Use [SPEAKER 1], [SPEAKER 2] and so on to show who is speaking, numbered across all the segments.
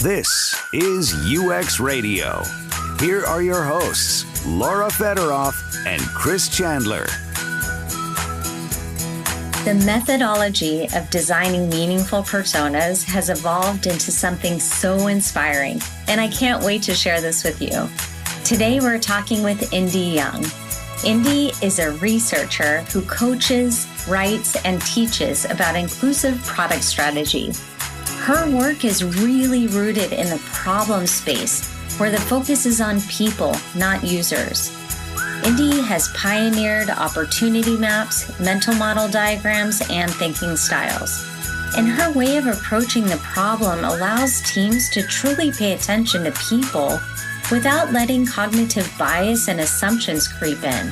[SPEAKER 1] This is UX Radio. Here are your hosts, Laura Federoff and Chris Chandler.
[SPEAKER 2] The methodology of designing meaningful personas has evolved into something so inspiring, and I can't wait to share this with you. Today, we're talking with Indi Young. Indy is a researcher who coaches, writes, and teaches about inclusive product strategy. Her work is really rooted in the problem space, where the focus is on people, not users. Indy has pioneered opportunity maps, mental model diagrams, and thinking styles. And her way of approaching the problem allows teams to truly pay attention to people without letting cognitive bias and assumptions creep in.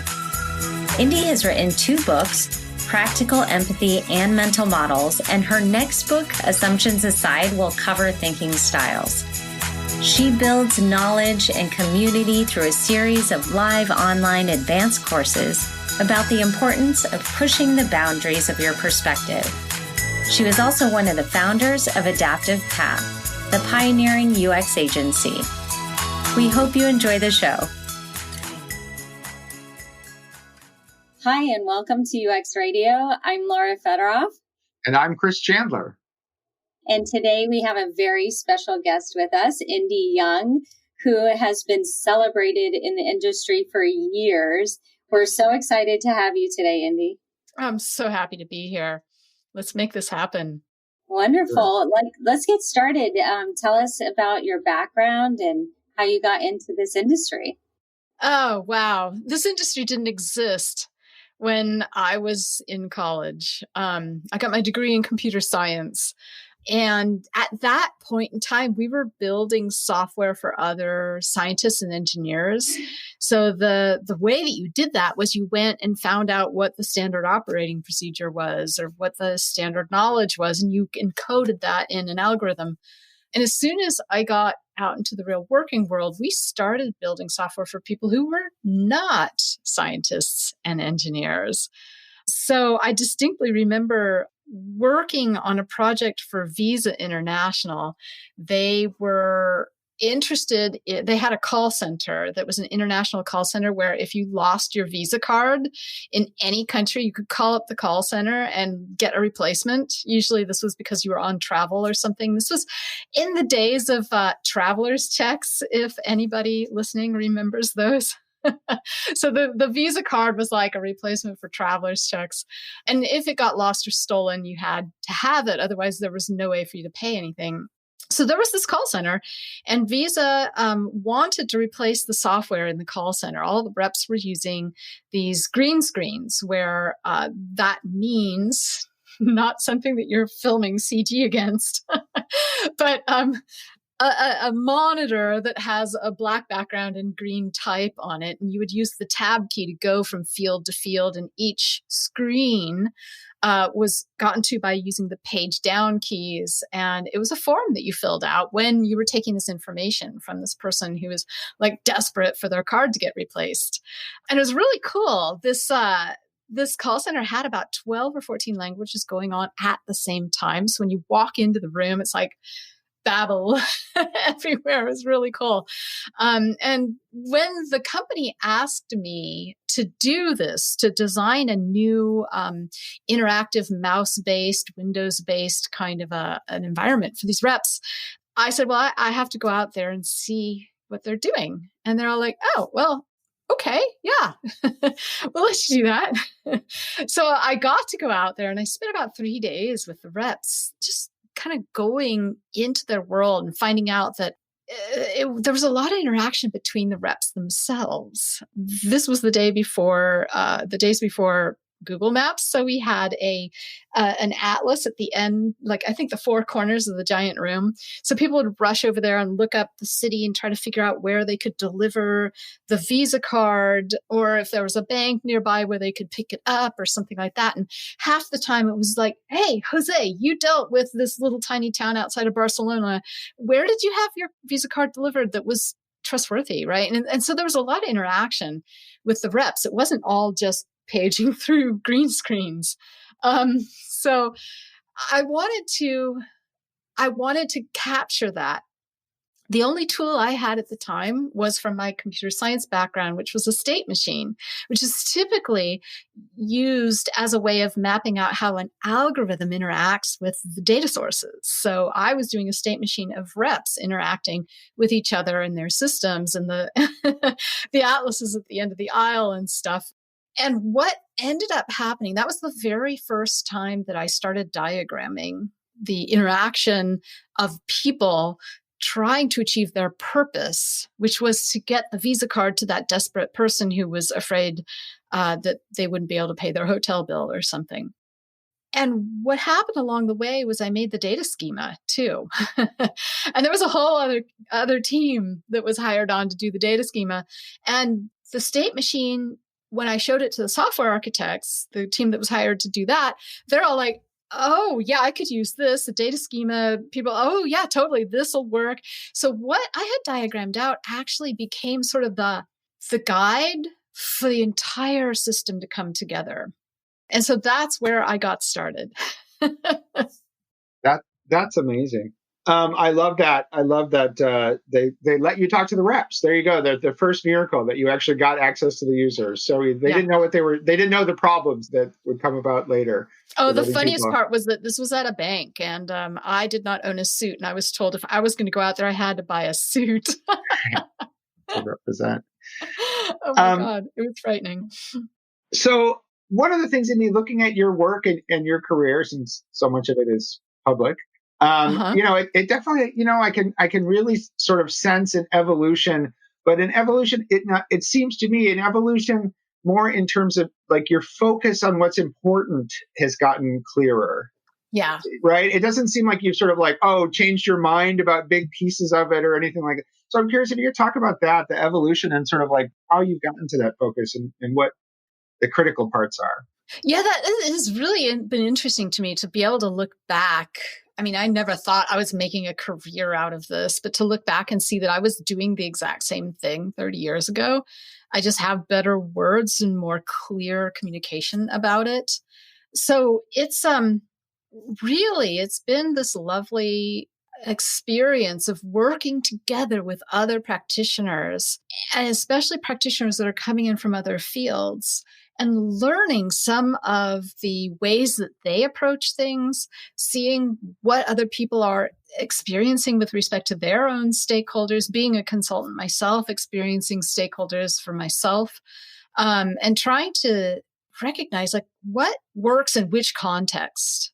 [SPEAKER 2] Indy has written 2 books, Practical Empathy and Mental Models, and her next book, Assumptions Aside, will cover thinking styles. She builds knowledge and community through a series of live online advanced courses about the importance of pushing the boundaries of your perspective. She was also one of the founders of Adaptive Path, the pioneering UX agency. We hope you enjoy the show. Hi, and welcome to UX Radio. I'm Laura Federoff.
[SPEAKER 3] And I'm Chris Chandler.
[SPEAKER 2] And today we have a very special guest with us, Indi Young, who has been celebrated in the industry for years. We're so excited to have you today, Indi.
[SPEAKER 4] I'm so happy to be here. Let's make this happen.
[SPEAKER 2] Wonderful. Let's get started. Tell us about your background and how you got into this industry.
[SPEAKER 4] Oh, wow. This industry didn't exist when I was in college. I got my degree in computer science. And at that point in time, we were building software for other scientists and engineers. So the way that you did that was you went and found out what the standard operating procedure was or what the standard knowledge was, and you encoded that in an algorithm. And as soon as I got out into the real working world, we started building software for people who were not scientists and engineers. So I distinctly remember working on a project for Visa International. They were interested they had a call center that was an international call center where if you lost your Visa card in any country, you could call up the call center and get a replacement. Usually this was because you were on travel or something. This was in the days of traveler's checks, if anybody listening remembers those. So the Visa card was like a replacement for traveler's checks. And if it got lost or stolen, you had to have it. Otherwise, there was no way for you to pay anything. So there was this call center, and Visa wanted to replace the software in the call center. All the reps were using these green screens where that means not something that you're filming CG against, but a monitor that has a black background and green type on it. And you would use the tab key to go from field to field, and each screen was gotten to by using the page down keys. And it was a form that you filled out when you were taking this information from this person who was like desperate for their card to get replaced. And it was really cool. This call center had about 12 or 14 languages going on at the same time. So when you walk into the room, it's like babble everywhere. It was really cool. And when the company asked me to do this, to design a new interactive mouse-based, Windows-based kind of an environment for these reps, I said, well, I have to go out there and see what they're doing. And they're all like, oh, well, okay, yeah, we'll let you do that. So I got to go out there and I spent about 3 days with the reps, just kind of going into their world and finding out that there was a lot of interaction between the reps themselves. This was the days before Google Maps. So we had an atlas at the end, like I think the 4 corners of the giant room. So people would rush over there and look up the city and try to figure out where they could deliver the Visa card, or if there was a bank nearby where they could pick it up or something like that. And half the time it was like, hey, Jose, you dealt with this little tiny town outside of Barcelona. Where did you have your Visa card delivered that was trustworthy, right? And so there was a lot of interaction with the reps. It wasn't all just paging through green screens. So I wanted to capture that The only tool I had at the time was from my computer science background, which was a state machine, which is typically used as a way of mapping out how an algorithm interacts with the data sources. So I was doing a state machine of reps interacting with each other and their systems and the the atlases at the end of the aisle and stuff. And what ended up happening, that was the very first time that I started diagramming the interaction of people trying to achieve their purpose, which was to get the Visa card to that desperate person who was afraid that they wouldn't be able to pay their hotel bill or something. And what happened along the way was I made the data schema too. And there was a whole other team that was hired on to do the data schema. And the state machine, when I showed it to the software architects, the team that was hired to do that, they're all like, oh, yeah, I could use this, the data schema. People, oh, yeah, totally, this will work. So what I had diagrammed out actually became sort of the guide for the entire system to come together. And so that's where I got started.
[SPEAKER 3] That's amazing. I love that. I love that they let you talk to the reps. There you go. The first miracle that you actually got access to the users. So they didn't know what they were. They didn't know the problems that would come about later.
[SPEAKER 4] Oh, the funniest part was that this was at a bank, and I did not own a suit, and I was told if I was going to go out there, I had to buy a suit
[SPEAKER 3] to represent.
[SPEAKER 4] Oh my God, it was frightening.
[SPEAKER 3] So one of the things in me looking at your work and your career, since so much of it is public. It definitely, I can really sort of sense an evolution, but an evolution, it seems to me an evolution more in terms of like your focus on what's important has gotten clearer.
[SPEAKER 4] Yeah.
[SPEAKER 3] Right. It doesn't seem like you've sort of like, changed your mind about big pieces of it or anything like that. So I'm curious if you could talk about that, the evolution and sort of like how you've gotten to that focus and what the critical parts are.
[SPEAKER 4] Yeah, that has really been interesting to me to be able to look back. I mean, I never thought I was making a career out of this, but to look back and see that I was doing the exact same thing 30 years ago, I just have better words and more clear communication about it. So it's been this lovely experience of working together with other practitioners, and especially practitioners that are coming in from other fields, and learning some of the ways that they approach things, seeing what other people are experiencing with respect to their own stakeholders, being a consultant myself, experiencing stakeholders for myself, and trying to recognize like what works in which context.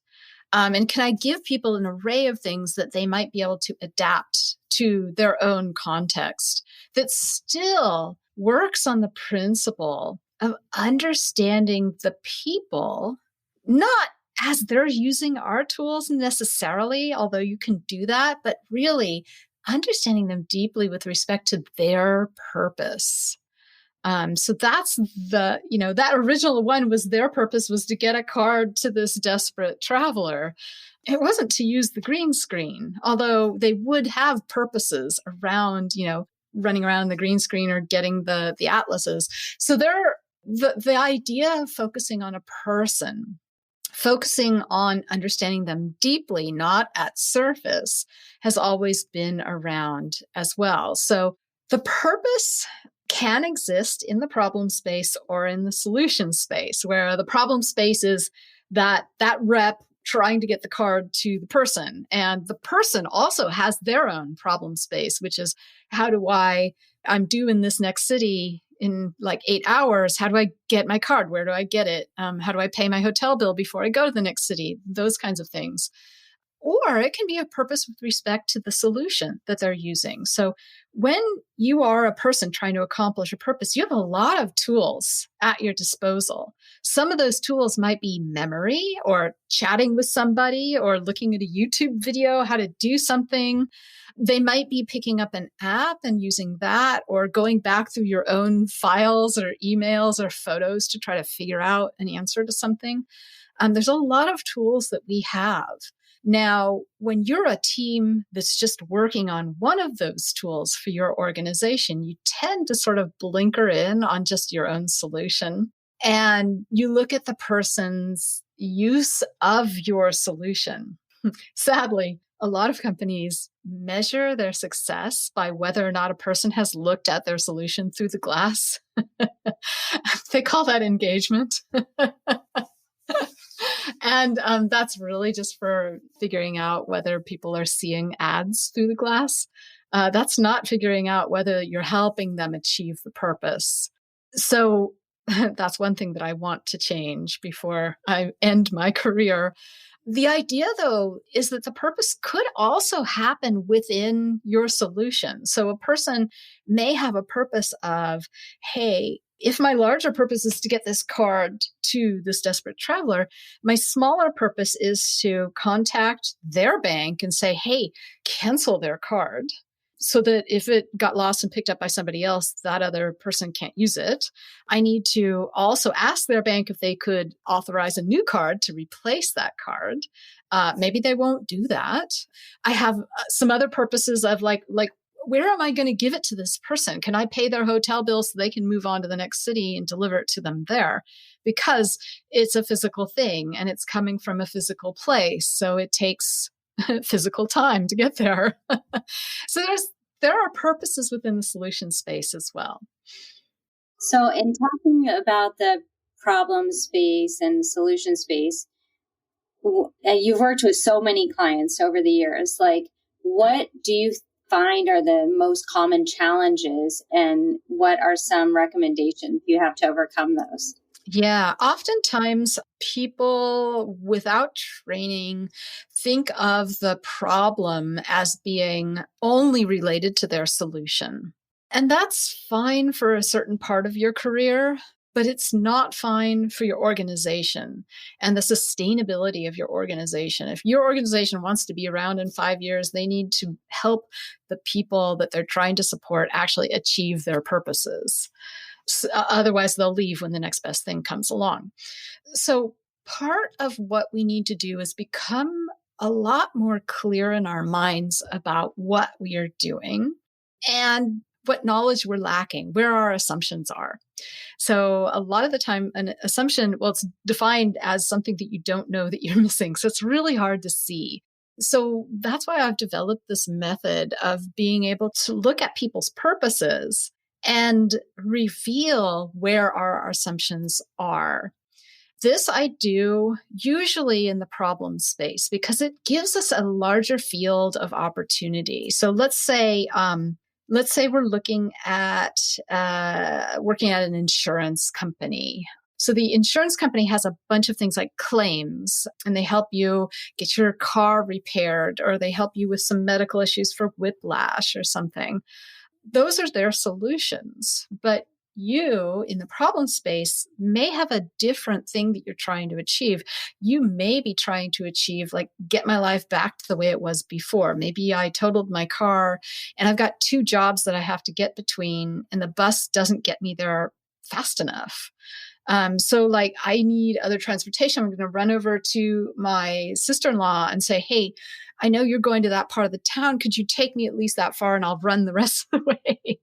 [SPEAKER 4] And can I give people an array of things that they might be able to adapt to their own context that still works on the principle of understanding the people, not as they're using our tools necessarily, although you can do that, but really understanding them deeply with respect to their purpose. So that's that original one was their purpose was to get a card to this desperate traveler. It wasn't to use the green screen, although they would have purposes around, running around the green screen or getting the atlases. So the idea of focusing on a person, focusing on understanding them deeply, not at surface, has always been around as well. So the purpose can exist in the problem space or in the solution space, where the problem space is that rep trying to get the card to the person. And the person also has their own problem space, which is I'm due in this next city in like 8 hours. How do I get my card? Where do I get it? How do I pay my hotel bill before I go to the next city? Those kinds of things. Or it can be a purpose with respect to the solution that they're using. So when you are a person trying to accomplish a purpose, you have a lot of tools at your disposal. Some of those tools might be memory or chatting with somebody or looking at a YouTube video, how to do something. They might be picking up an app and using that, or going back through your own files or emails or photos to try to figure out an answer to something. There's a lot of tools that we have. Now, when you're a team that's just working on one of those tools for your organization, you tend to sort of blinker in on just your own solution. And you look at the person's use of your solution. Sadly, a lot of companies measure their success by whether or not a person has looked at their solution through the glass. They call that engagement. And that's really just for figuring out whether people are seeing ads through the glass. That's not figuring out whether you're helping them achieve the purpose. So that's one thing that I want to change before I end my career. The idea, though, is that the purpose could also happen within your solution. So a person may have a purpose of, hey, if my larger purpose is to get this card to this desperate traveler, my smaller purpose is to contact their bank and say, hey, cancel their card, so that if it got lost and picked up by somebody else, that other person can't use it. I need to also ask their bank if they could authorize a new card to replace that card. Maybe they won't do that. I have some other purposes of like, where am I going to give it to this person? Can I pay their hotel bill so they can move on to the next city and deliver it to them there? Because it's a physical thing and it's coming from a physical place. So it takes physical time to get there. So there are purposes within the solution space as well.
[SPEAKER 5] So in talking about the problem space and solution space, you've worked with so many clients over the years. Like, what do you find are the most common challenges, and what are some recommendations you have to overcome those?
[SPEAKER 4] Yeah, oftentimes people without training think of the problem as being only related to their solution. And that's fine for a certain part of your career, but it's not fine for your organization and the sustainability of your organization. If your organization wants to be around in 5 years, they need to help the people that they're trying to support actually achieve their purposes. Otherwise, they'll leave when the next best thing comes along. So part of what we need to do is become a lot more clear in our minds about what we are doing and what knowledge we're lacking, where our assumptions are. So a lot of the time, an assumption, well, it's defined as something that you don't know that you're missing. So it's really hard to see. So that's why I've developed this method of being able to look at people's purposes and reveal where our assumptions are. This I do usually in the problem space because it gives us a larger field of opportunity. So let's say we're looking at working at an insurance company. So the insurance company has a bunch of things like claims, and they help you get your car repaired, or they help you with some medical issues for whiplash or something. Those are their solutions. But you in the problem space may have a different thing that you're trying to achieve. You may be trying to achieve, like, get my life back to the way it was before. Maybe I totaled my car and I've got 2 jobs that I have to get between, and the bus doesn't get me there fast enough. So like, I need other transportation. I'm going to run over to my sister-in-law and say, hey, I know you're going to that part of the town. Could you take me at least that far, and I'll run the rest of the way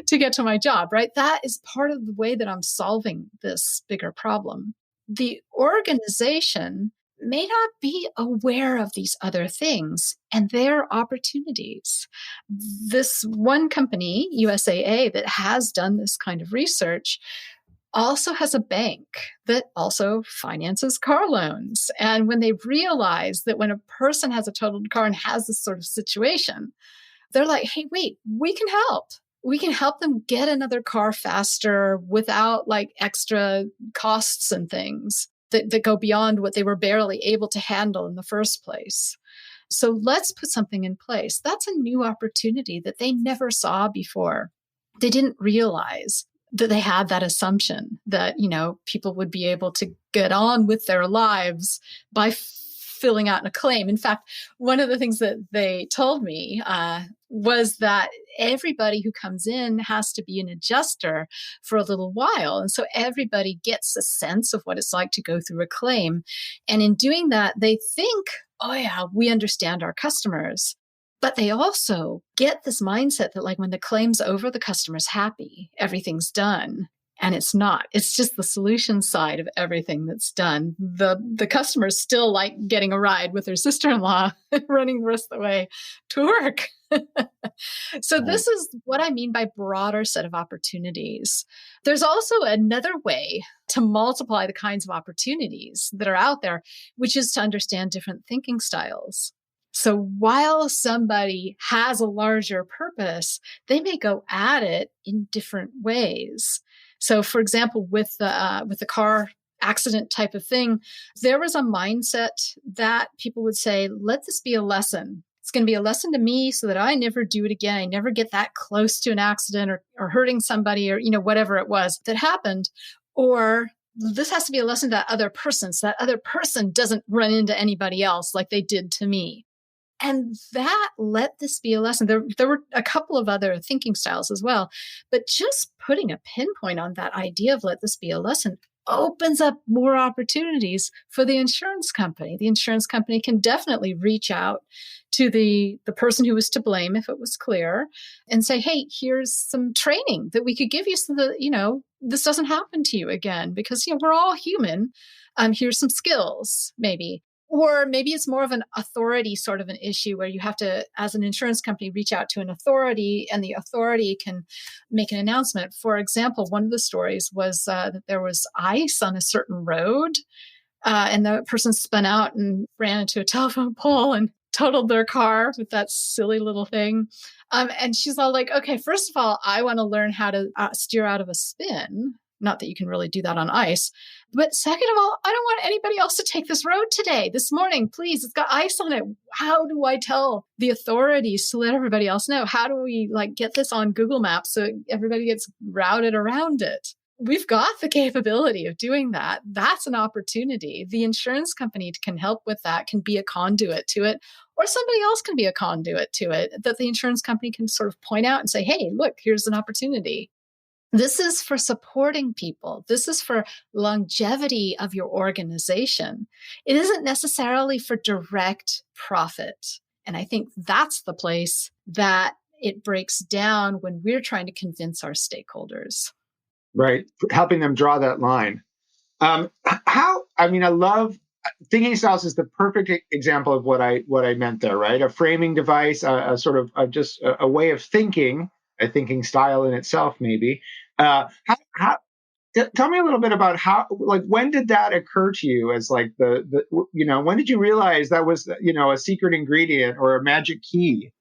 [SPEAKER 4] to get to my job, right? That is part of the way that I'm solving this bigger problem. The organization may not be aware of these other things and their opportunities. This one company, USAA, that has done this kind of research also has a bank that also finances car loans. And when they realize that when a person has a totaled car and has this sort of situation, they're like, hey, wait, we can help. We can help them get another car faster without like extra costs and things that go beyond what they were barely able to handle in the first place. So let's put something in place. That's a new opportunity that they never saw before. They didn't realize that they had that assumption that, you know, people would be able to get on with their lives by filling out a claim. In fact, one of the things that they told me was that everybody who comes in has to be an adjuster for a little while. And so everybody gets a sense of what it's like to go through a claim. And in doing that, they think, oh yeah, we understand our customers. But they also get this mindset that, like, when the claim's over, the customer's happy, everything's done. And it's not. It's just the solution side of everything that's done. The customers still like getting a ride with their sister-in-law running the rest of the way to work. So this is what I mean by broader set of opportunities. There's also another way to multiply the kinds of opportunities that are out there, which is to understand different thinking styles. So while somebody has a larger purpose, they may go at it in different ways. So, for example, with the car accident type of thing, there was a mindset that people would say, let this be a lesson. It's going to be a lesson to me so that I never do it again. I never get that close to an accident or hurting somebody or, whatever it was that happened. Or this has to be a lesson to that other person so that other person doesn't run into anybody else like they did to me. And that let this be a lesson. There were a couple of other thinking styles as well, but just putting a pinpoint on that idea of let this be a lesson opens up more opportunities for the insurance company. The insurance company can definitely reach out to the person who was to blame if it was clear and say, hey, here's some training that we could give you so that, this doesn't happen to you again because, we're all human. Here's some skills maybe. Or maybe it's more of an authority sort of an issue where you have to, as an insurance company, reach out to an authority and the authority can make an announcement. For example, one of the stories was that there was ice on a certain road and the person spun out and ran into a telephone pole and totaled their car with that silly little thing. And she's all like, okay, first of all, I want to learn how to steer out of a spin. Not that you can really do that on ice. But second of all, I don't want anybody else to take this road today, this morning, please. It's got ice on it. How do I tell the authorities to let everybody else know? How do we get this on Google Maps so everybody gets routed around it? We've got the capability of doing that. That's an opportunity. The insurance company can help with that, can be a conduit to it, or somebody else can be a conduit to it that the insurance company can sort of point out and say, hey, look, here's an opportunity. This is for supporting people. This is for longevity of your organization. It isn't necessarily for direct profit. And I think that's the place that it breaks down when we're trying to convince our stakeholders.
[SPEAKER 3] Right. Helping them draw that line. I love thinking styles is the perfect example of what I meant there, right? A framing device, a sort of just a way of thinking, a thinking style in itself, maybe. Tell me a little bit about how, when did that occur to you as when did you realize that was, a secret ingredient or a magic key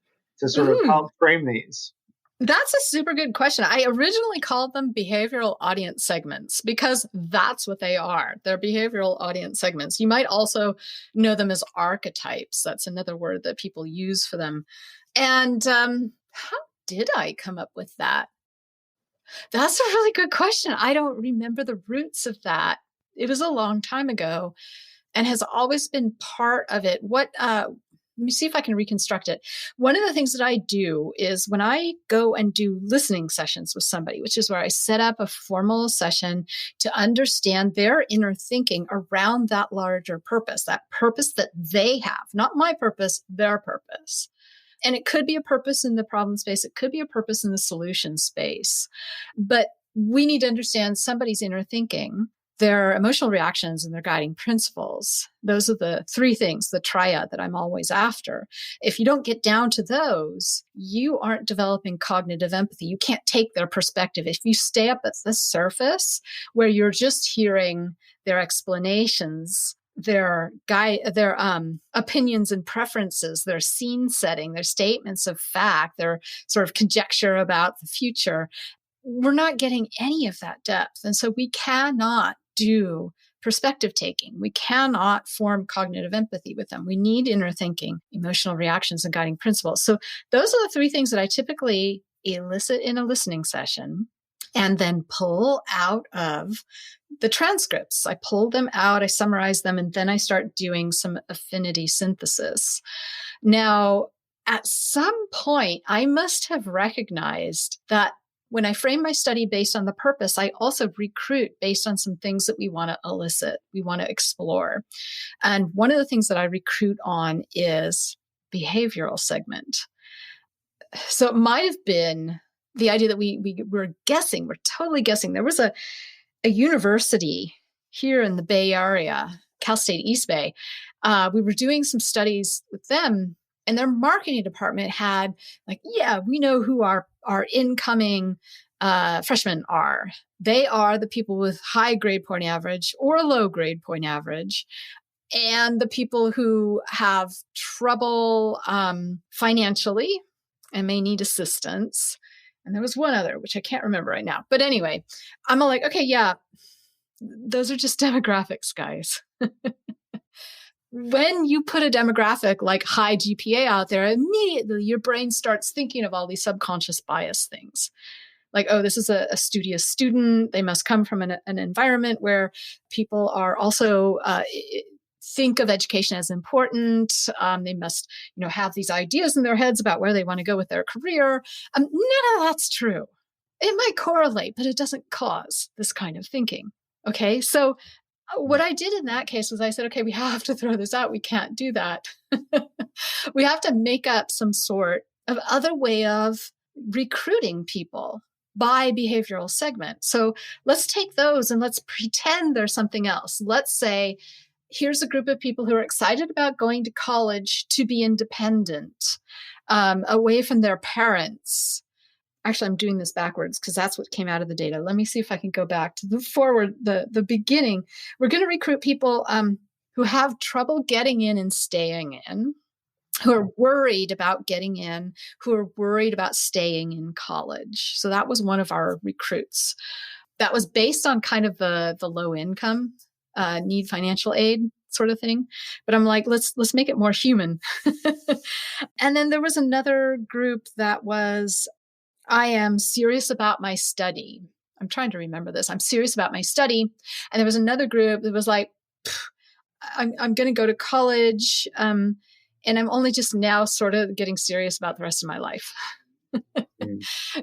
[SPEAKER 3] to sort of help frame these?
[SPEAKER 4] That's a super good question. I originally called them behavioral audience segments because that's what they are. They're behavioral audience segments. You might also know them as archetypes. That's another word that people use for them. And how did I come up with that? That's a really good question. I don't remember the roots of that. It was a long time ago and has always been part of it. Let me see if I can reconstruct it. One of the things that I do is when I go and do listening sessions with somebody, which is where I set up a formal session to understand their inner thinking around that larger purpose, that purpose that they have, not my purpose, their purpose. And it could be a purpose in the problem space. It could be a purpose in the solution space. But we need to understand somebody's inner thinking, their emotional reactions, and their guiding principles. Those are the three things, the triad that I'm always after. If you don't get down to those, you aren't developing cognitive empathy. You can't take their perspective. If you stay up at the surface where you're just hearing their explanations, their opinions and preferences, their scene setting, their statements of fact, their sort of conjecture about the future, we're not getting any of that depth. And so we cannot do perspective taking. We cannot form cognitive empathy with them. We need inner thinking, emotional reactions, and guiding principles. So those are the three things that I typically elicit in a listening session and then pull out of the transcripts. I pull them out, I summarize them, and then I start doing some affinity synthesis. Now, at some point, I must have recognized that when I frame my study based on the purpose, I also recruit based on some things that we want to elicit, we want to explore. And one of the things that I recruit on is behavioral segment. So it might have been the idea that we're guessing, we're totally guessing. There was a university here in the Bay Area, Cal State East Bay. We were doing some studies with them, and their marketing department had like, yeah, we know who our incoming freshmen are. They are the people with high grade point average or low grade point average, and the people who have trouble financially and may need assistance. And there was one other, which I can't remember right now. But anyway, I'm all like, okay, yeah, those are just demographics, guys. When you put a demographic like high GPA out there, immediately your brain starts thinking of all these subconscious bias things. Like, oh, this is a studious student. They must come from an environment where people are also think of education as important. They must, have these ideas in their heads about where they want to go with their career. None of that's true. It might correlate, but it doesn't cause this kind of thinking. Okay, so what I did in that case was I said, okay, we have to throw this out. We can't do that. We have to make up some sort of other way of recruiting people by behavioral segment. So let's take those and let's pretend there's something else. Let's say, here's a group of people who are excited about going to college to be independent, away from their parents. Actually, I'm doing this backwards because that's what came out of the data. Let me see if I can go back to the beginning. We're going to recruit people who have trouble getting in and staying in, who are worried about getting in, who are worried about staying in college. So that was one of our recruits. That was based on kind of the low income, need financial aid sort of thing. But I'm like, let's make it more human. And then there was another group that was, I am serious about my study. I'm trying to remember this. I'm serious about my study. And there was another group that was like, I'm going to go to college. And I'm only just now sort of getting serious about the rest of my life.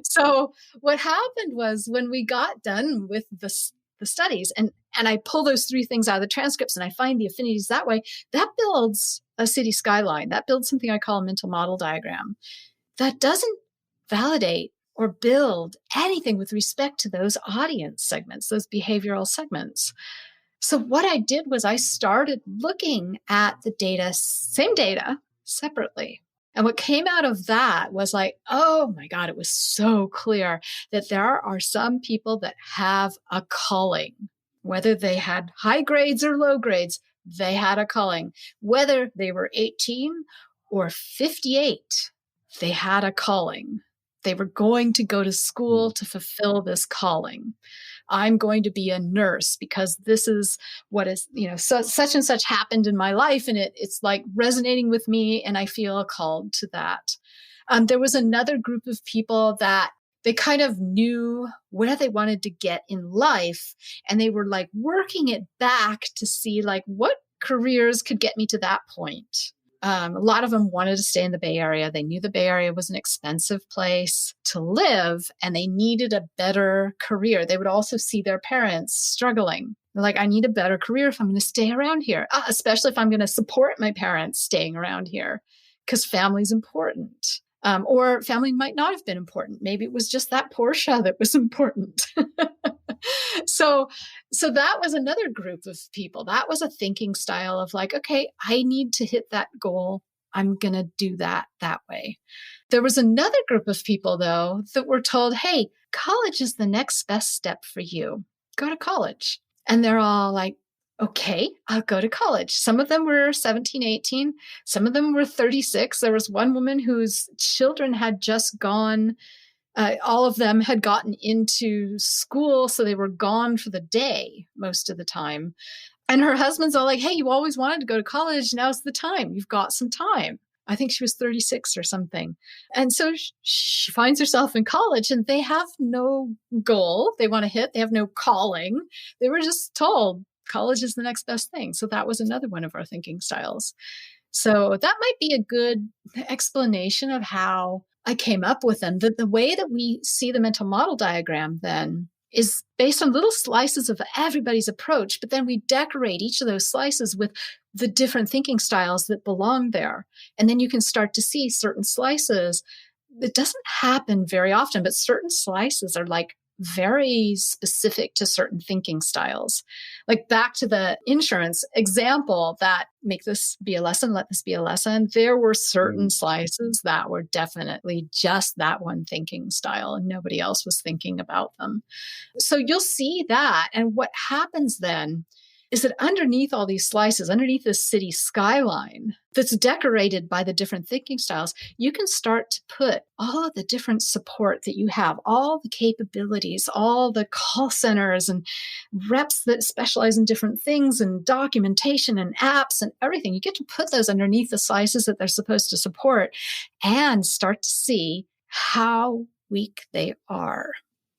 [SPEAKER 4] So what happened was when we got done with the studies and I pull those three things out of the transcripts and I find the affinities that way, that builds a city skyline. That builds something I call a mental model diagram. That doesn't validate or build anything with respect to those audience segments, those behavioral segments. So what I did was I started looking at the data, same data, separately. And what came out of that was like, oh my God, it was so clear that there are some people that have a calling, whether they had high grades or low grades, they had a calling. Whether they were 18 or 58, they had a calling. They were going to go to school to fulfill this calling. I'm going to be a nurse because this is what is, such and such happened in my life. And it's like resonating with me and I feel called to that. There was another group of people that they kind of knew where they wanted to get in life. And they were like working it back to see like what careers could get me to that point. A lot of them wanted to stay in the Bay Area. They knew the Bay Area was an expensive place to live and they needed a better career. They would also see their parents struggling. They're like, I need a better career if I'm going to stay around here, especially if I'm going to support my parents staying around here because family's important. Or family might not have been important. Maybe it was just that Porsche that was important. So that was another group of people. That was a thinking style of like, okay, I need to hit that goal. I'm going to do that way. There was another group of people, though, that were told, hey, college is the next best step for you. Go to college. And they're all like, okay, I'll go to college. Some of them were 17, 18. Some of them were 36. There was one woman whose children had just gone. All of them had gotten into school, so they were gone for the day most of the time. And her husband's all like, hey, you always wanted to go to college. Now's the time. You've got some time. I think she was 36 or something. And so she finds herself in college and they have no goal they want to hit. They have no calling. They were just told college is the next best thing. So that was another one of our thinking styles. So that might be a good explanation of how I came up with them. The way that we see the mental model diagram then is based on little slices of everybody's approach, but then we decorate each of those slices with the different thinking styles that belong there. And then you can start to see certain slices it doesn't happen very often, but certain slices are like very specific to certain thinking styles. Like back to the insurance example, that make this be a lesson, let this be a lesson. There were certain slices that were definitely just that one thinking style and nobody else was thinking about them. So you'll see that. And what happens then is that underneath all these slices, underneath this city skyline that's decorated by the different thinking styles, you can start to put all of the different support that you have, all the capabilities, all the call centers and reps that specialize in different things and documentation and apps and everything. You get to put those underneath the slices that they're supposed to support and start to see how weak they are.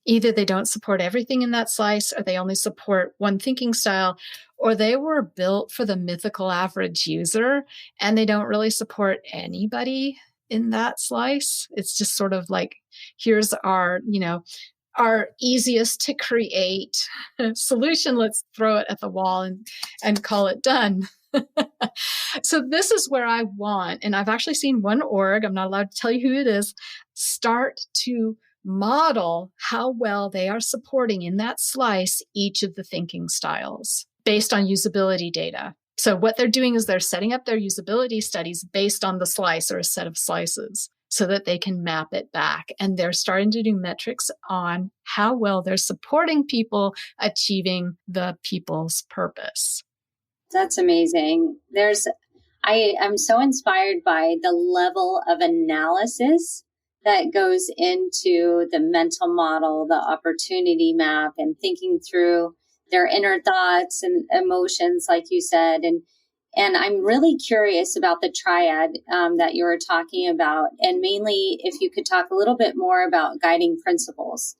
[SPEAKER 4] Either they don't support everything in that slice, or they only support one thinking style, or they were built for the mythical average user and they don't really support anybody in that slice. It's just sort of like, here's our easiest to create solution. Let's throw it at the wall and call it done. So this is where I want, and I've actually seen one org, I'm not allowed to tell you who it is, start to model how well they are supporting in that slice each of the thinking styles based on usability data. So what they're doing is they're setting up their usability studies based on the slice or a set of slices so that they can map it back. And they're starting to do metrics on how well they're supporting people achieving the people's purpose.
[SPEAKER 5] That's amazing. I am so inspired by the level of analysis that goes into the mental model, the opportunity map, and thinking through their inner thoughts and emotions, like you said. And I'm really curious about the triad that you were talking about. And mainly, if you could talk a little bit more about guiding principles.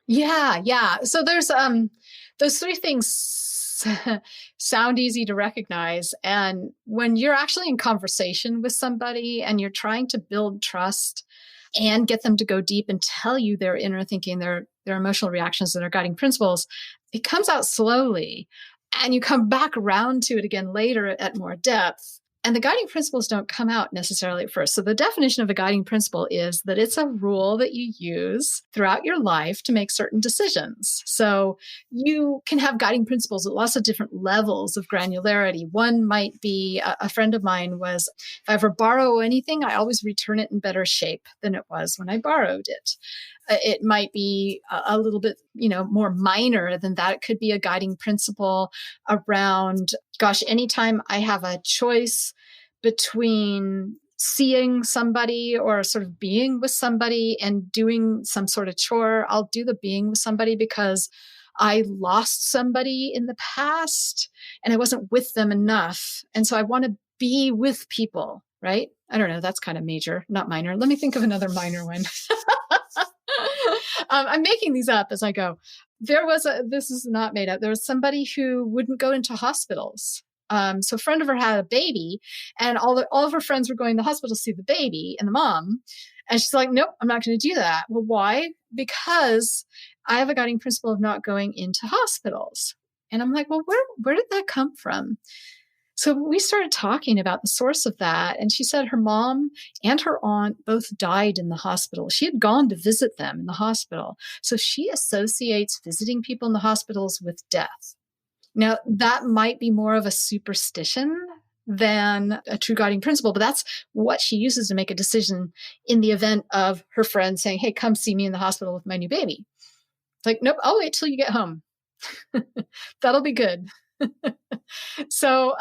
[SPEAKER 4] Yeah. So there's those three things sound easy to recognize. And when you're actually in conversation with somebody and you're trying to build trust and get them to go deep and tell you their inner thinking, their emotional reactions and their guiding principles, it comes out slowly. And you come back around to it again later at more depth. And the guiding principles don't come out necessarily at first. So the definition of a guiding principle is that it's a rule that you use throughout your life to make certain decisions. So you can have guiding principles at lots of different levels of granularity. One might be, a friend of mine was, if I ever borrow anything, I always return it in better shape than it was when I borrowed it. It might be a little bit, more minor than that. It could be a guiding principle around, anytime I have a choice between seeing somebody or sort of being with somebody and doing some sort of chore, I'll do the being with somebody because I lost somebody in the past and I wasn't with them enough. And so I want to be with people, right? I don't know. That's kind of major, not minor. Let me think of another minor one. I'm making these up as I go. This is not made up. There was somebody who wouldn't go into hospitals. So a friend of her had a baby and all of her friends were going to the hospital to see the baby and the mom. And she's like, nope, I'm not going to do that. Well, why? Because I have a guiding principle of not going into hospitals. And I'm like, well, where did that come from? So we started talking about the source of that. And she said her mom and her aunt both died in the hospital. She had gone to visit them in the hospital. So she associates visiting people in the hospitals with death. Now, that might be more of a superstition than a true guiding principle, but that's what she uses to make a decision in the event of her friend saying, hey, come see me in the hospital with my new baby. It's like, nope, I'll wait till you get home. That'll be good. So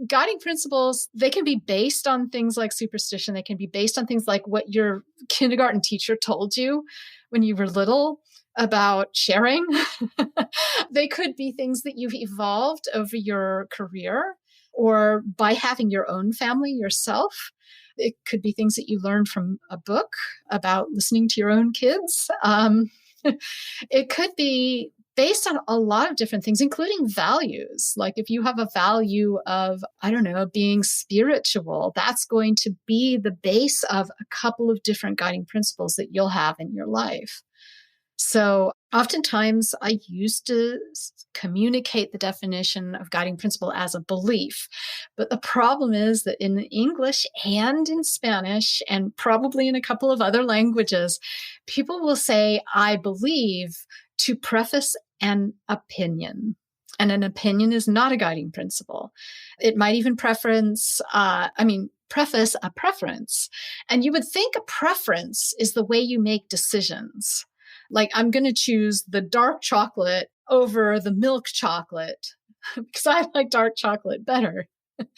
[SPEAKER 4] guiding principles, they can be based on things like superstition. They can be based on things like what your kindergarten teacher told you when you were little about sharing. They could be things that you've evolved over your career or by having your own family yourself. It could be things that you learned from a book about listening to your own kids. It could be based on a lot of different things, including values. Like if you have a value of, being spiritual, that's going to be the base of a couple of different guiding principles that you'll have in your life. So oftentimes I used to communicate the definition of guiding principle as a belief. But the problem is that in English and in Spanish, and probably in a couple of other languages, people will say, I believe, to preface an opinion. And an opinion is not a guiding principle. It might even preface a preference. And you would think a preference is the way you make decisions. Like, I'm going to choose the dark chocolate over the milk chocolate because I like dark chocolate better. But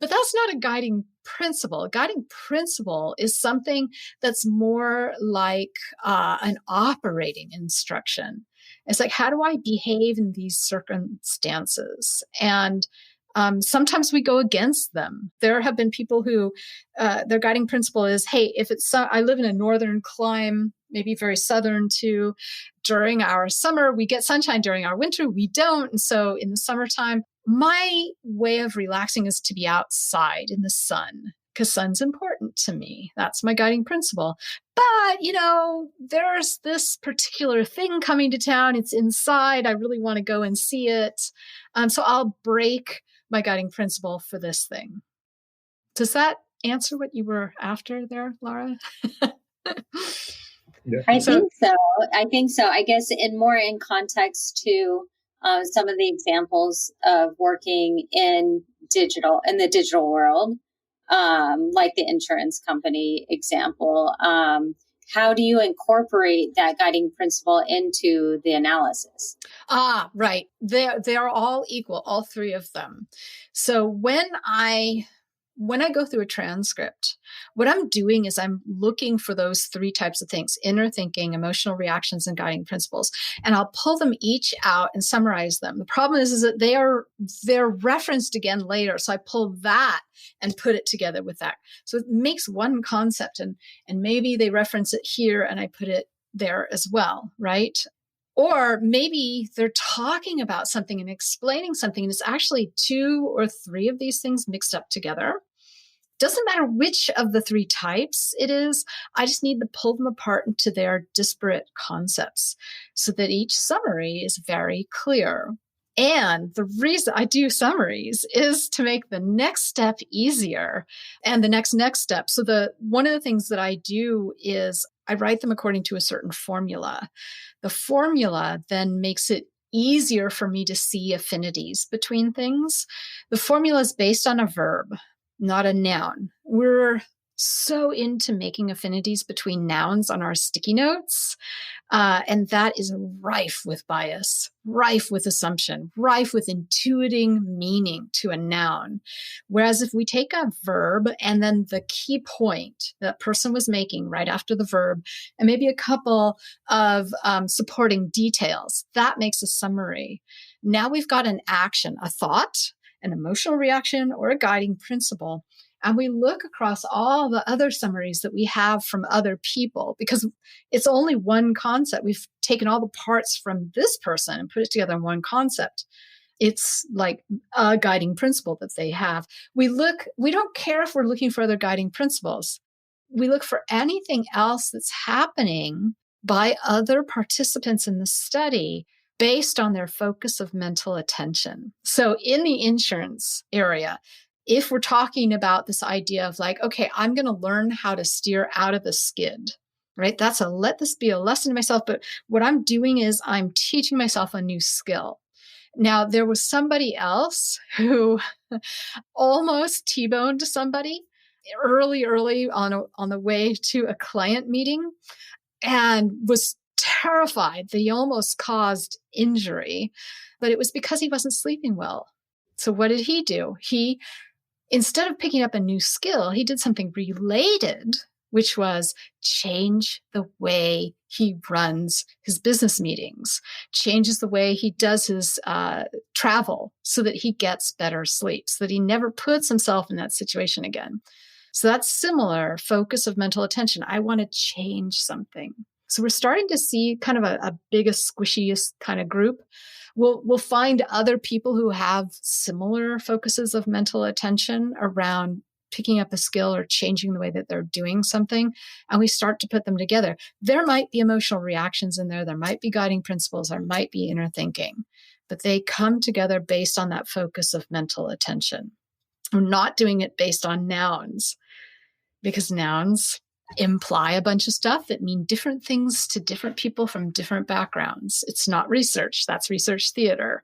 [SPEAKER 4] that's not a guiding principle. A guiding principle is something that's more like an operating instruction. It's like, how do I behave in these circumstances? And sometimes we go against them. There have been people who their guiding principle is, hey, if it's I live in a northern clime, maybe very southern too. During our summer, we get sunshine. During our winter, we don't. And so in the summertime, my way of relaxing is to be outside in the sun because sun's important to me. That's my guiding principle. But, there's this particular thing coming to town. It's inside. I really want to go and see it. So I'll break my guiding principle for this thing. Does that answer what you were after there, Laura?
[SPEAKER 5] Yeah. I think so. I guess in context to some of the examples of working in the digital world, like the insurance company example. How do you incorporate that guiding principle into the analysis?
[SPEAKER 4] Right. They are all equal, all three of them. So when I go through a transcript, what I'm doing is I'm looking for those three types of things: inner thinking, emotional reactions, and guiding principles. And I'll pull them each out and summarize them. The problem is that they're referenced again later. So I pull that and put it together with that. So it makes one concept, and maybe they reference it here and I put it there as well, right? Or maybe they're talking about something and explaining something, and it's actually two or three of these things mixed up together. Doesn't matter which of the three types it is. I just need to pull them apart into their disparate concepts so that each summary is very clear. And the reason I do summaries is to make the next step easier and the next step. So one of the things that I do is I write them according to a certain formula. The formula then makes it easier for me to see affinities between things. The formula is based on a verb, not a noun. We're so into making affinities between nouns on our sticky notes. And that is rife with bias, rife with assumption, rife with intuiting meaning to a noun. Whereas if we take a verb and then the key point that person was making right after the verb, and maybe a couple of supporting details, that makes a summary. Now we've got an action, a thought, an emotional reaction, or a guiding principle. And we look across all the other summaries that we have from other people because it's only one concept. We've taken all the parts from this person and put it together in one concept. It's like a guiding principle that they have. We don't care if we're looking for other guiding principles. We look for anything else that's happening by other participants in the study based on their focus of mental attention. So in the insurance area, if we're talking about this idea of like, okay, I'm going to learn how to steer out of the skid, right? Let this be a lesson to myself. But what I'm doing is I'm teaching myself a new skill. Now, there was somebody else who almost T-boned somebody early on the way to a client meeting and was terrified that he almost caused injury, but it was because he wasn't sleeping well. So what did he do? Instead of picking up a new skill, he did something related, which was change the way he runs his business meetings, changes the way he does his travel so that he gets better sleep, so that he never puts himself in that situation again. So that's similar focus of mental attention. I want to change something. So we're starting to see kind of a biggest, squishiest kind of group. We'll find other people who have similar focuses of mental attention around picking up a skill or changing the way that they're doing something, and we start to put them together. There might be emotional reactions in there. There might be guiding principles. There might be inner thinking, but they come together based on that focus of mental attention. We're not doing it based on nouns, because nouns imply a bunch of stuff that mean different things to different people from different backgrounds. It's not research. That's research theater.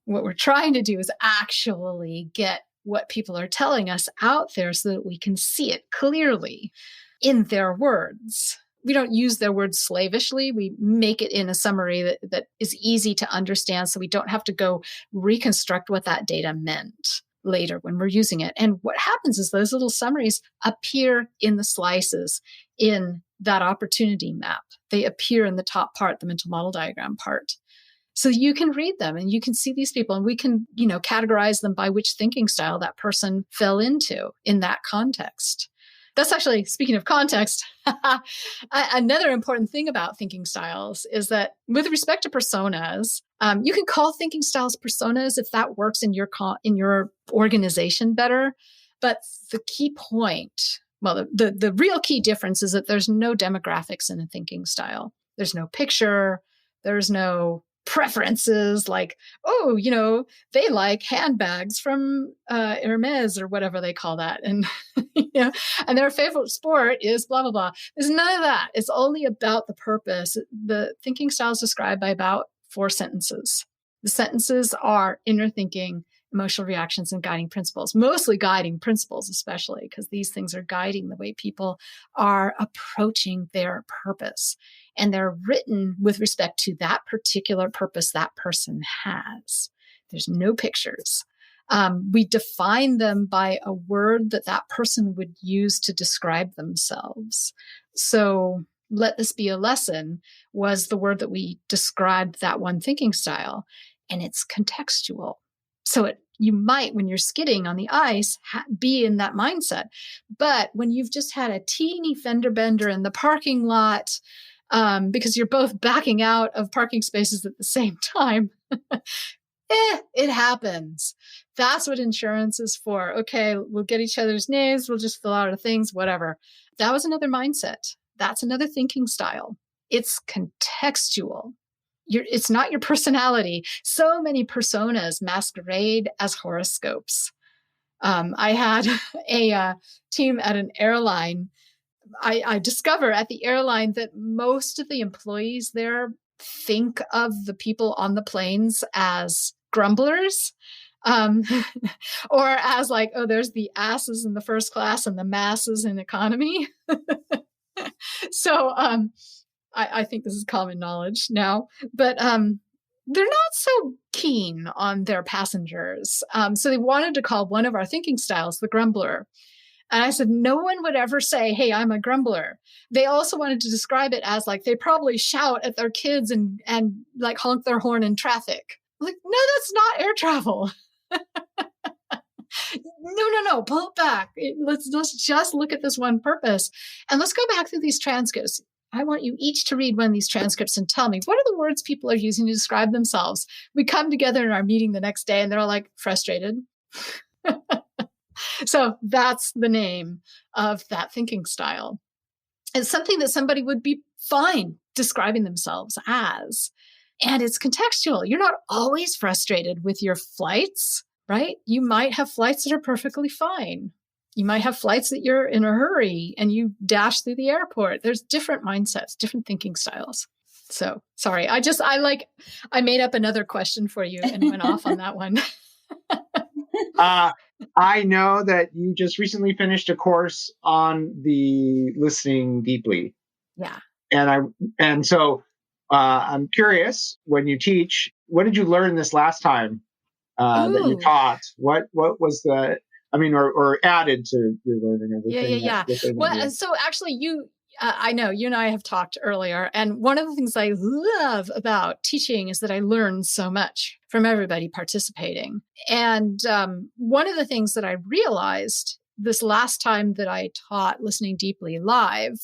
[SPEAKER 4] What we're trying to do is actually get what people are telling us out there so that we can see it clearly in their words. We don't use their words slavishly. We make it in a summary that is easy to understand, so we don't have to go reconstruct what that data meant later when we're using it. And what happens is those little summaries appear in the slices in that opportunity map. They appear in the top part, the mental model diagram part. So you can read them and you can see these people, and we can, categorize them by which thinking style that person fell into in that context. That's actually, speaking of context, another important thing about thinking styles is that with respect to personas, you can call thinking styles personas if that works in your organization better. But the key point, the real key difference is that there's no demographics in a thinking style. There's no picture. There's no preferences like, they like handbags from Hermes or whatever they call that. And, and their favorite sport is blah, blah, blah. There's none of that. It's only about the purpose. The thinking style is described by about 4 sentences. The sentences are inner thinking, emotional reactions, and guiding principles, mostly guiding principles, especially because these things are guiding the way people are approaching their purpose. And they're written with respect to that particular purpose that person has. There's no pictures. We define them by a word that person would use to describe themselves. So let this be a lesson was the word that we described that one thinking style, and it's contextual. So you might, when you're skidding on the ice, be in that mindset. But when you've just had a teeny fender bender in the parking lot, because you're both backing out of parking spaces at the same time, it happens. That's what insurance is for. Okay, we'll get each other's names. We'll just fill out our things, whatever. That was another mindset. That's another thinking style. It's contextual. It's not your personality. So many personas masquerade as horoscopes. I had a team at an airline. I discover at the airline that most of the employees there think of the people on the planes as grumblers, or as like, oh, there's the asses in the first class and the masses in economy. So I think this is common knowledge now, but they're not so keen on their passengers. So they wanted to call one of our thinking styles the grumbler. And I said, no one would ever say, hey, I'm a grumbler. They also wanted to describe it as like, they probably shout at their kids and like honk their horn in traffic. I'm like, no, that's not air travel. No, pull it back. Let's just look at this one purpose. And let's go back through these transcripts. I want you each to read one of these transcripts and tell me, what are the words people are using to describe themselves? We come together in our meeting the next day and they're all like frustrated. So that's the name of that thinking style. It's something that somebody would be fine describing themselves as. And it's contextual. You're not always frustrated with your flights, right? You might have flights that are perfectly fine. You might have flights that you're in a hurry and you dash through the airport. There's different mindsets, different thinking styles. So sorry, I made up another question for you and went off on that one.
[SPEAKER 3] I know that you just recently finished a course on the listening deeply.
[SPEAKER 4] Yeah.
[SPEAKER 3] And so I'm curious, when you teach, what did you learn this last time that you taught? What was the, or added to your learning of the thing?
[SPEAKER 4] Yeah. Well, so actually I know you and I have talked earlier, and one of the things I love about teaching is that I learn so much from everybody participating. And one of the things that I realized this last time that I taught Listening Deeply live,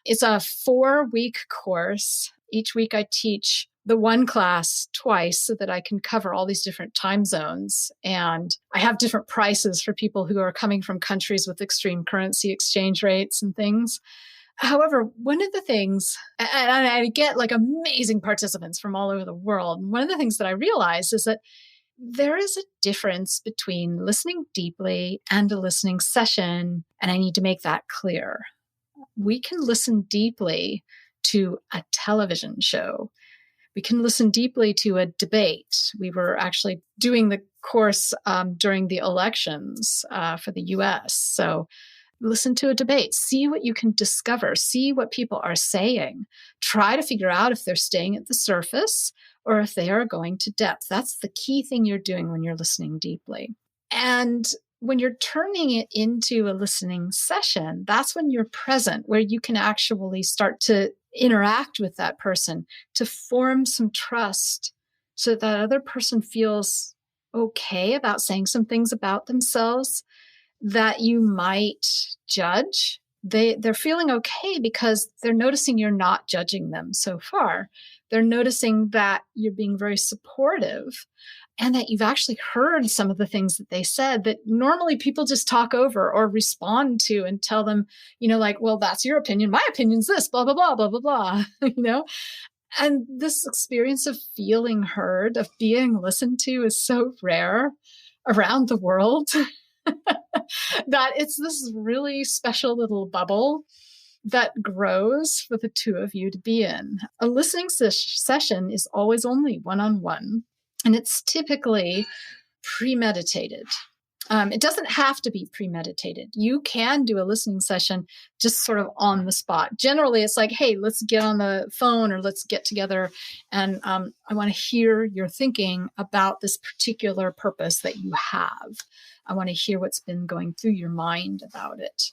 [SPEAKER 4] it's a 4-week course. Each week I teach the one class twice so that I can cover all these different time zones. And I have different prices for people who are coming from countries with extreme currency exchange rates and things. However, one of the things, and I get like amazing participants from all over the world. And one of the things that I realized is that there is a difference between listening deeply and a listening session. And I need to make that clear. We can listen deeply to a television show. We can listen deeply to a debate. We were actually doing the course during the elections for the US. So listen to a debate, see what you can discover, see what people are saying, try to figure out if they're staying at the surface or if they are going to depth. That's the key thing you're doing when you're listening deeply. And when you're turning it into a listening session, that's when you're present, where you can actually start to interact with that person, to form some trust so that other person feels okay about saying some things about themselves that you might judge. They're feeling okay because they're noticing you're not judging them so far. They're noticing that you're being very supportive and that you've actually heard some of the things that they said that normally people just talk over or respond to and tell them, like, well, that's your opinion. My opinion's this, blah, blah, blah, blah, blah, blah, And this experience of feeling heard, of being listened to is so rare around the world that it's this really special little bubble that grows for the two of you to be in. A listening session is always only one-on-one, and it's typically premeditated. It doesn't have to be premeditated. You can do a listening session just sort of on the spot. Generally, it's like, hey, let's get on the phone or let's get together. And I want to hear your thinking about this particular purpose that you have. I want to hear what's been going through your mind about it.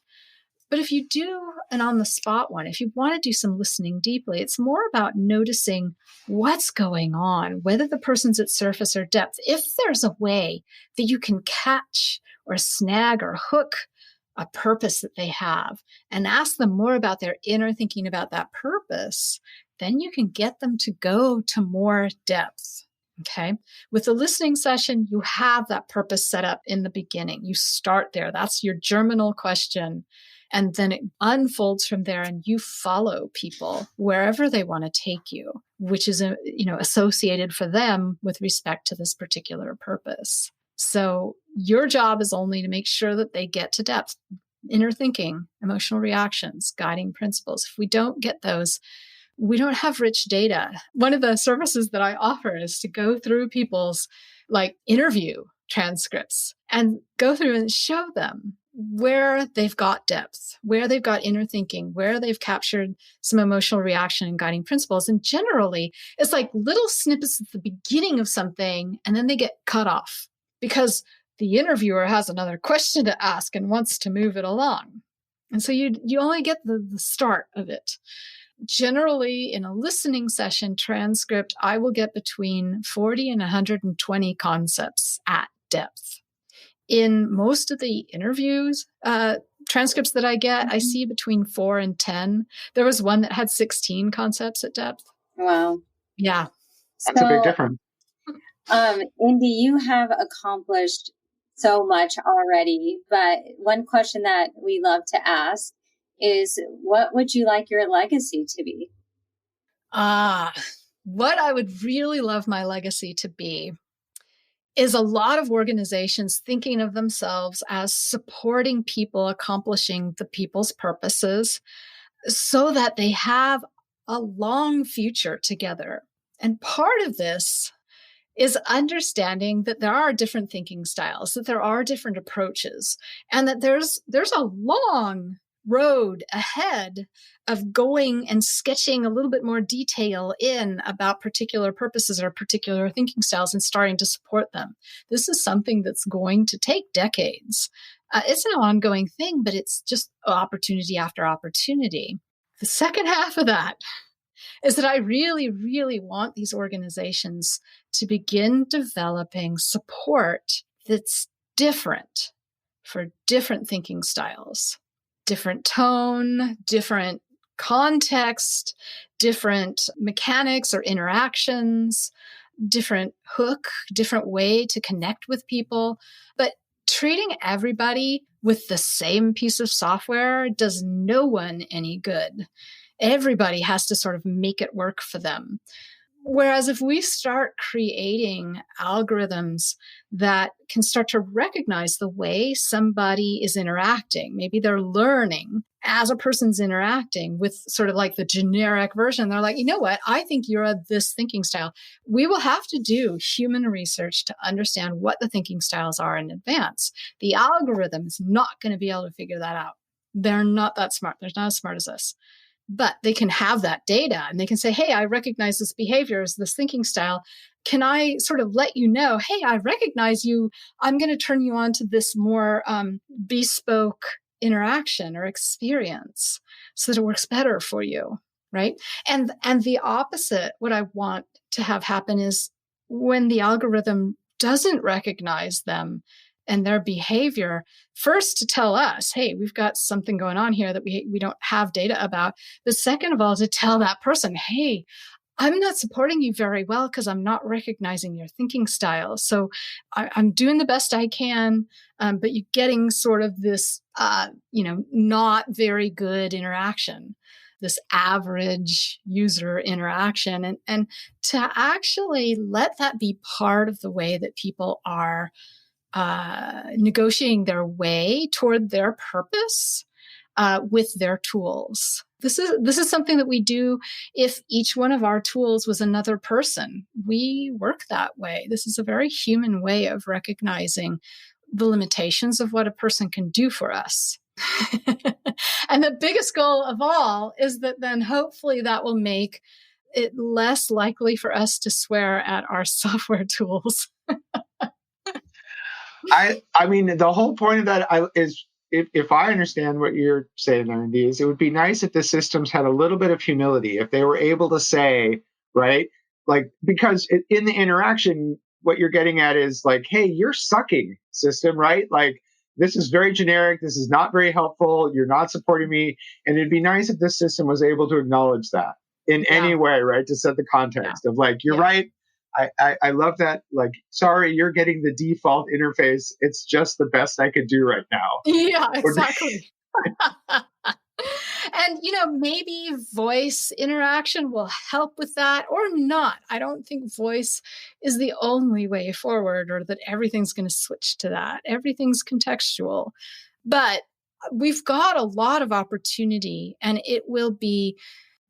[SPEAKER 4] But if you do an on-the-spot one, if you want to do some listening deeply, it's more about noticing what's going on, whether the person's at surface or depth. If there's a way that you can catch or snag or hook a purpose that they have and ask them more about their inner thinking about that purpose, then you can get them to go to more depth. Okay. With the listening session, you have that purpose set up in the beginning. You start there. That's your germinal question. And then it unfolds from there and you follow people wherever they want to take you, which is, associated for them with respect to this particular purpose. So your job is only to make sure that they get to depth, inner thinking, emotional reactions, guiding principles. If we don't get those, we don't have rich data. One of the services that I offer is to go through people's interview transcripts and go through and show them where they've got depth, where they've got inner thinking, where they've captured some emotional reaction and guiding principles. And generally, it's like little snippets at the beginning of something, and then they get cut off because the interviewer has another question to ask and wants to move it along. And so you only get the start of it. Generally, in a listening session transcript, I will get between 40 and 120 concepts at depth. In most of the interviews, transcripts that I get, I see between 4 and 10. There was one that had 16 concepts at depth.
[SPEAKER 5] Wow.
[SPEAKER 4] Yeah.
[SPEAKER 3] That's a big difference.
[SPEAKER 5] Indy, you have accomplished so much already, but one question that we love to ask is, what would you like your legacy to be?
[SPEAKER 4] What I would really love my legacy to be is a lot of organizations thinking of themselves as supporting people accomplishing the people's purposes so that they have a long future together. And part of this is understanding that there are different thinking styles, that there are different approaches, and that there's a long road ahead of going and sketching a little bit more detail in about particular purposes or particular thinking styles and starting to support them. This is something that's going to take decades. It's an ongoing thing, but it's just opportunity after opportunity. The second half of that is that I really, really want these organizations to begin developing support that's different for different thinking styles. Different tone, different context, different mechanics or interactions, different hook, different way to connect with people. But treating everybody with the same piece of software does no one any good. Everybody has to sort of make it work for them. Whereas if we start creating algorithms that can start to recognize the way somebody is interacting, maybe they're learning as a person's interacting with sort of like the generic version, they're like, you know what, I think you're this thinking style. We will have to do human research to understand what the thinking styles are in advance. The algorithm is not going to be able to figure that out. They're not that smart. They're not as smart as us. But they can have that data and they can say, hey, I recognize this behavior as this thinking style. Can I sort of let you know, hey, I recognize you. I'm going to turn you on to this more bespoke interaction or experience so that it works better for you, right? And the opposite, what I want to have happen is when the algorithm doesn't recognize them and their behavior, first to tell us, hey, we've got something going on here that we don't have data about. But second of all, to tell that person, hey, I'm not supporting you very well because I'm not recognizing your thinking style. So I'm doing the best I can, but you're getting sort of this, not very good interaction, this average user interaction. And to actually let that be part of the way that people are negotiating their way toward their purpose with their tools. This is something that we do if each one of our tools was another person. We work that way. This is a very human way of recognizing the limitations of what a person can do for us. And the biggest goal of all is that then hopefully that will make it less likely for us to swear at our software tools.
[SPEAKER 3] I mean, the whole point of that is, if I understand what you're saying, Indy, is it would be nice if the systems had a little bit of humility, if they were able to say, right, like, because in the interaction, what you're getting at is like, hey, you're sucking, system, right? Like, this is very generic. This is not very helpful. You're not supporting me. And it'd be nice if the system was able to acknowledge that in any way, right? To set the context of like, you're right. I love that. Like, sorry, you're getting the default interface. It's just the best I could do right now.
[SPEAKER 4] Yeah, exactly. And, maybe voice interaction will help with that or not. I don't think voice is the only way forward or that everything's going to switch to that. Everything's contextual. But we've got a lot of opportunity and it will be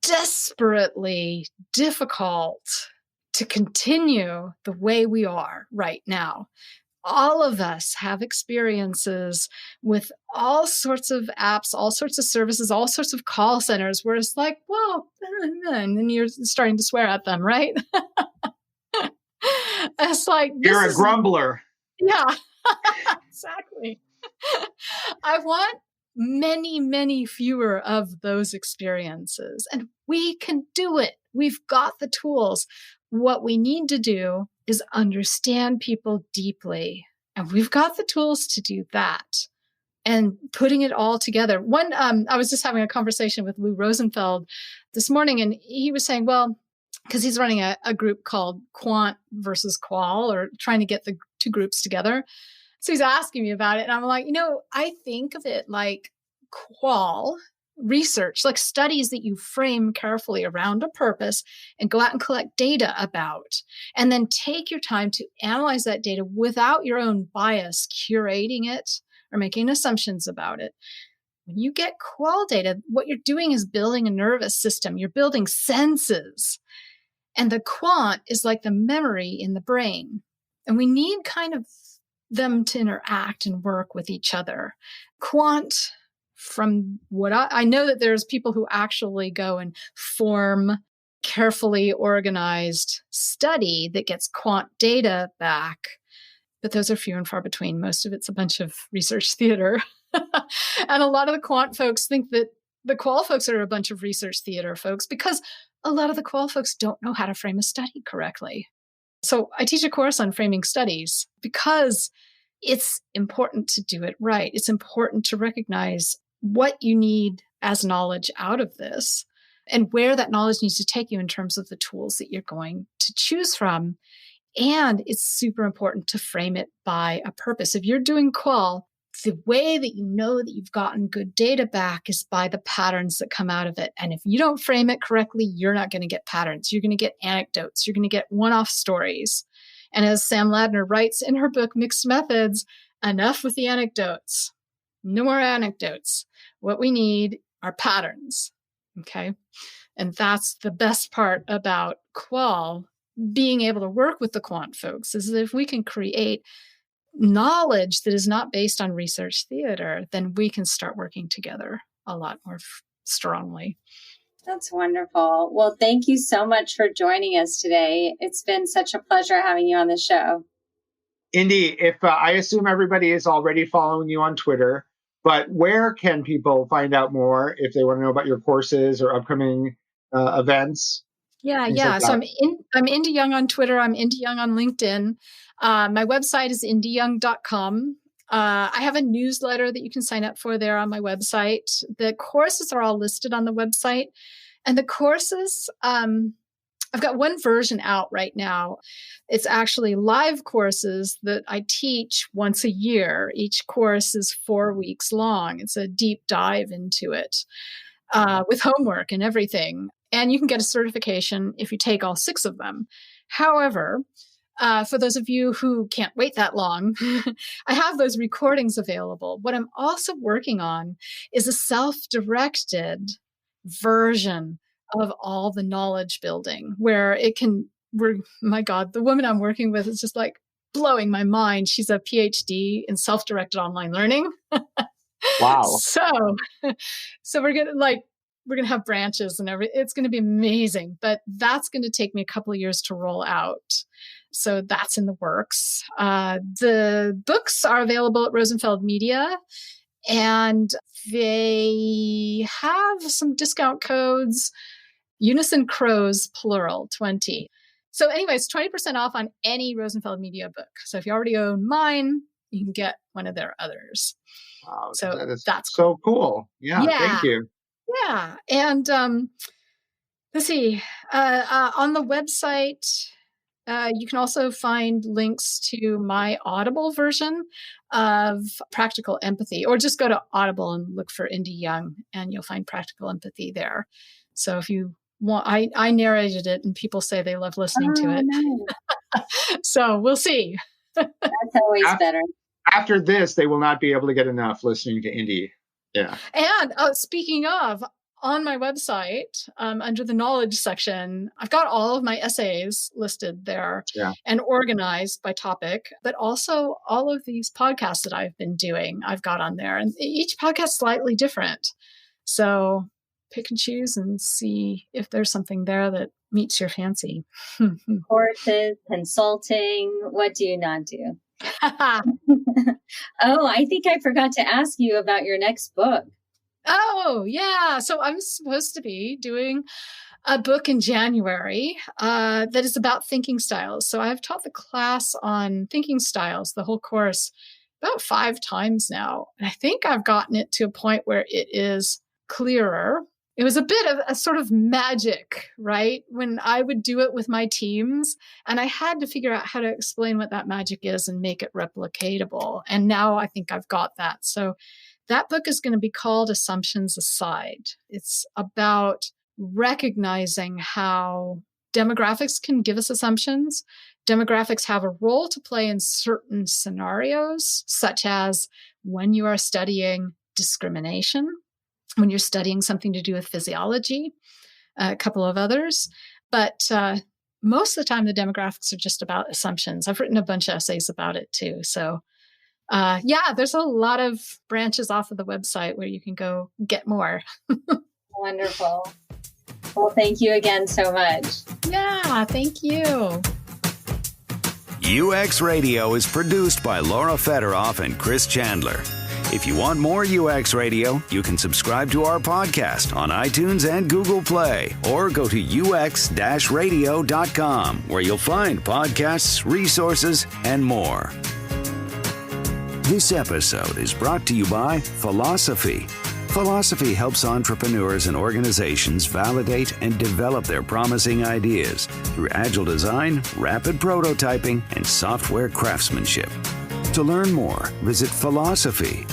[SPEAKER 4] desperately difficult to continue the way we are right now. All of us have experiences with all sorts of apps, all sorts of services, all sorts of call centers where it's like, well, and then you're starting to swear at them, right? It's like,
[SPEAKER 3] you're a grumbler.
[SPEAKER 4] Yeah, exactly. I want many, many fewer of those experiences, and we can do it. We've got the tools. What we need to do is understand people deeply. And we've got the tools to do that. And putting it all together. I was just having a conversation with Lou Rosenfeld this morning, and he was saying, well, because he's running a group called Quant versus Qual, or trying to get the two groups together. So he's asking me about it. And I'm like, I think of it like Qual research, like studies that you frame carefully around a purpose and go out and collect data about, and then take your time to analyze that data without your own bias, curating it or making assumptions about it. When you get qual data, what you're doing is building a nervous system. You're building senses. And the quant is like the memory in the brain. And we need kind of them to interact and work with each other. Quant, from what I know that there's people who actually go and form carefully organized study that gets quant data back, but those are few and far between. Most of it's a bunch of research theater. And a lot of the quant folks think that the qual folks are a bunch of research theater folks because a lot of the qual folks don't know how to frame a study correctly. So I teach a course on framing studies because it's important to do it right. It's important to recognize what you need as knowledge out of this and where that knowledge needs to take you in terms of the tools that you're going to choose from. And it's super important to frame it by a purpose. If you're doing qual, the way that you know that you've gotten good data back is by the patterns that come out of it. And if you don't frame it correctly, you're not going to get patterns. You're going to get anecdotes. You're going to get one-off stories. And as Sam Ladner writes in her book, Mixed Methods, enough with the anecdotes. No more anecdotes. What we need are patterns. Okay. And that's the best part about qual, being able to work with the quant folks, is that if we can create knowledge that is not based on research theater, then we can start working together a lot more strongly.
[SPEAKER 5] That's wonderful. Well, thank you so much for joining us today. It's been such a pleasure having you on the show.
[SPEAKER 3] Indy, if I assume everybody is already following you on Twitter, but where can people find out more if they want to know about your courses or upcoming events?
[SPEAKER 4] Yeah.
[SPEAKER 3] Like
[SPEAKER 4] so I'm Indi Young on Twitter. I'm Indi Young on LinkedIn. My website is indiyoung.com. I have a newsletter that you can sign up for there on my website. The courses are all listed on the website. And the courses, I've got one version out right now. It's actually live courses that I teach once a year. Each course is 4 weeks long. It's a deep dive into it with homework and everything. And you can get a certification if you take all 6 of them. However, for those of you who can't wait that long, I have those recordings available. What I'm also working on is a self-directed version of all the knowledge building where my God, the woman I'm working with is just like blowing my mind. She's a PhD in self-directed online learning.
[SPEAKER 3] Wow.
[SPEAKER 4] So we're going to have branches and everything. It's going to be amazing, but that's going to take me a couple of years to roll out. So that's in the works. The books are available at Rosenfeld Media, and they have some discount codes. Unison Crows, plural, 20. So anyways, 20% off on any Rosenfeld Media book. So if you already own mine, you can get one of their others.
[SPEAKER 3] Wow,
[SPEAKER 4] so that's
[SPEAKER 3] so cool. Yeah, thank you.
[SPEAKER 4] Yeah. And let's see, on the website, you can also find links to my Audible version of Practical Empathy, or just go to Audible and look for Indi Young and you'll find Practical Empathy there. So if you want, I narrated it and people say they love listening to it.
[SPEAKER 5] Nice.
[SPEAKER 4] So we'll see.
[SPEAKER 5] That's always better.
[SPEAKER 3] After this, they will not be able to get enough listening to Indy. Yeah.
[SPEAKER 4] And speaking of, on my website, under the knowledge section, I've got all of my essays listed there and organized by topic, but also all of these podcasts that I've been doing, I've got on there. And each podcast is slightly different. So pick and choose and see if there's something there that meets your fancy.
[SPEAKER 5] Courses, consulting, what do you not do? Oh, I think I forgot to ask you about your next book.
[SPEAKER 4] Oh, yeah. So I'm supposed to be doing a book in January that is about thinking styles. So I've taught the class on thinking styles, the whole course, about 5 times now. And I think I've gotten it to a point where it is clearer. It was a bit of a sort of magic, right? When I would do it with my teams, and I had to figure out how to explain what that magic is and make it replicatable. And now I think I've got that. So that book is going to be called Assumptions Aside. It's about recognizing how demographics can give us assumptions. Demographics have a role to play in certain scenarios, such as when you are studying discrimination, when you're studying something to do with physiology, a couple of others. But most of the time, the demographics are just about assumptions. I've written a bunch of essays about it too. So there's a lot of branches off of the website where you can go get more.
[SPEAKER 5] Wonderful. Well, thank you again so much.
[SPEAKER 4] Yeah, thank you.
[SPEAKER 1] UX Radio is produced by Laura Federoff and Chris Chandler. If you want more UX Radio, you can subscribe to our podcast on iTunes and Google Play, or go to ux-radio.com, where you'll find podcasts, resources, and more. This episode is brought to you by Philosophy. Philosophy helps entrepreneurs and organizations validate and develop their promising ideas through agile design, rapid prototyping, and software craftsmanship. To learn more, visit philosophy.is.